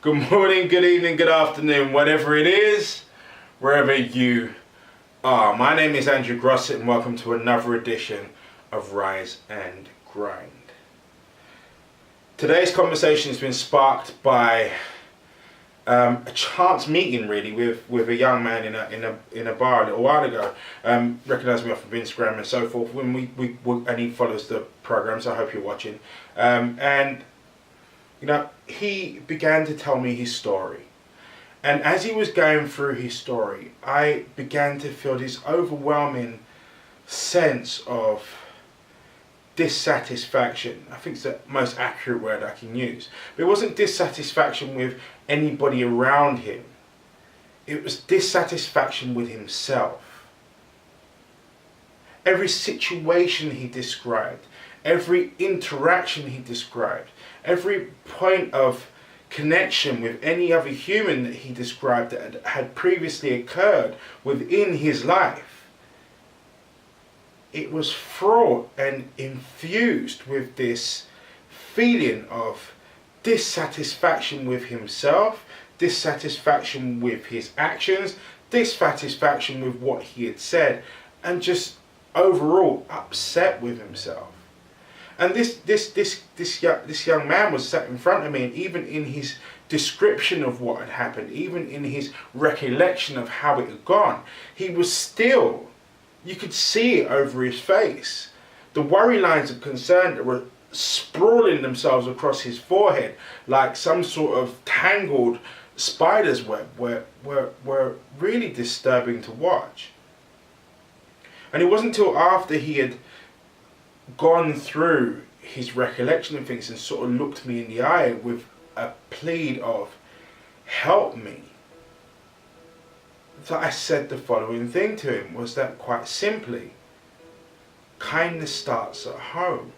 Good morning, good evening, good afternoon, whatever it is, wherever you are. My name is Andrew Grosset and welcome to another edition of Rise and Grind. Today's conversation has been sparked by a chance meeting really with a young man in a bar a little while ago. Recognised me off of Instagram and so forth. When and he follows the program, so I hope you're watching. And you know, he began to tell me his story. And as he was going through his story, I began to feel this overwhelming sense of dissatisfaction. I think it's the most accurate word I can use. But it wasn't dissatisfaction with anybody around him. It was dissatisfaction with himself. Every situation he described, every interaction he described, every point of connection with any other human that he described that had previously occurred within his life, it was fraught and infused with this feeling of dissatisfaction with himself, dissatisfaction with his actions, dissatisfaction with what he had said, and just overall upset with himself. And this young man was sat in front of me, and even in his description of what had happened, even in his recollection of how it had gone, he was still, you could see it over his face. The worry lines of concern that were sprawling themselves across his forehead like some sort of tangled spider's web were really disturbing to watch. And it wasn't until after he had gone through his recollection of things and sort of looked me in the eye with a plea of help me, that I said the following thing to him, was that quite simply, kindness starts at home.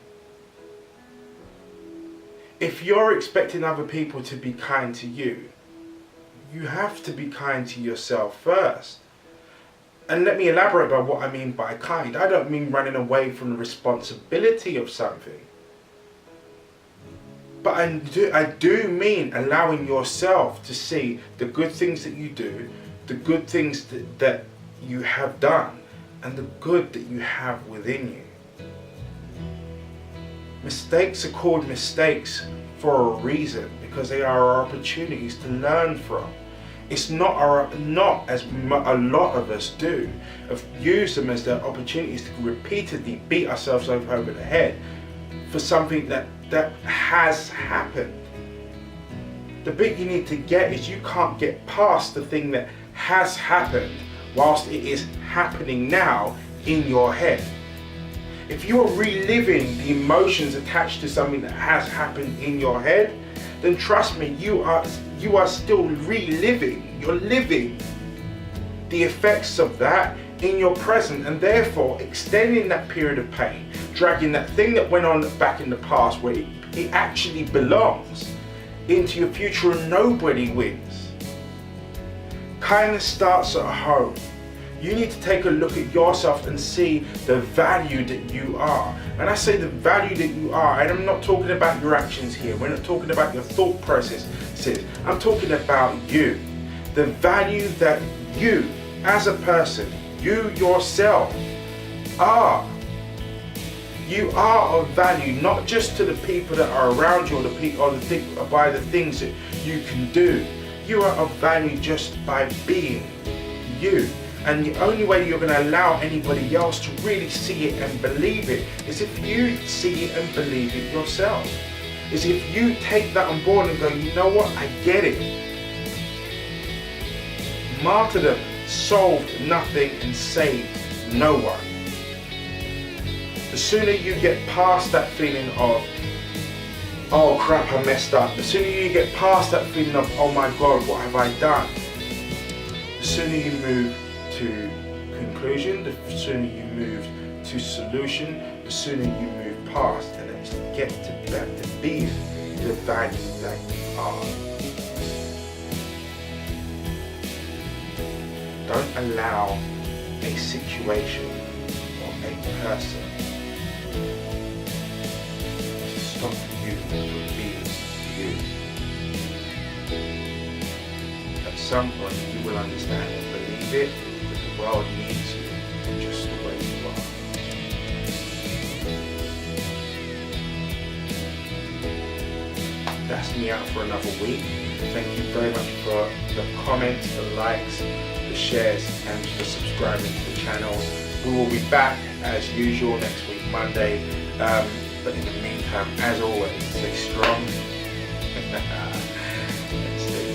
If you're expecting other people to be kind to you, you have to be kind to yourself first. And let me elaborate by what I mean by kind. I don't mean running away from the responsibility of something. But I do mean allowing yourself to see the good things that you do, the good things that you have done, and the good that you have within you. Mistakes are called mistakes for a reason, because they are our opportunities to learn from. It's not as a lot of us do, of use them as their opportunities to repeatedly beat ourselves over the head for something that has happened. The bit you need to get is you can't get past the thing that has happened whilst it is happening now in your head. If you are reliving the emotions attached to something that has happened in your head, then trust me, you are still reliving, you're living the effects of that in your present, and therefore extending that period of pain, dragging that thing that went on back in the past where it actually belongs into your future, and nobody wins. Kindness starts at home. You need to take a look at yourself and see the value that you are. And I say the value that you are, and I'm not talking about your actions here. We're not talking about your thought processes. I'm talking about you. The value that you, as a person, you yourself, are. You are of value, not just to the people that are around you or by the things that you can do. You are of value just by being you. And the only way you're going to allow anybody else to really see it and believe it is if you see it and believe it yourself. Is if you take that on board and go, you know what, I get it. Martyrdom solved nothing and saved no one. The sooner you get past that feeling of, oh crap, I messed up. The sooner you get past that feeling of, oh my God, what have I done? The sooner you move to conclusion, the sooner you move to solution, the sooner you move past and actually get to be the value that you are. Don't allow a situation or a person to stop you from being you. some point you will understand and believe it, that the world needs you just the way you are. That's me out for another week. Thank you very much for the comments, the likes, the shares, and for subscribing to the channel. We will be back as usual next week, Monday. But in the meantime, as always, stay strong and stay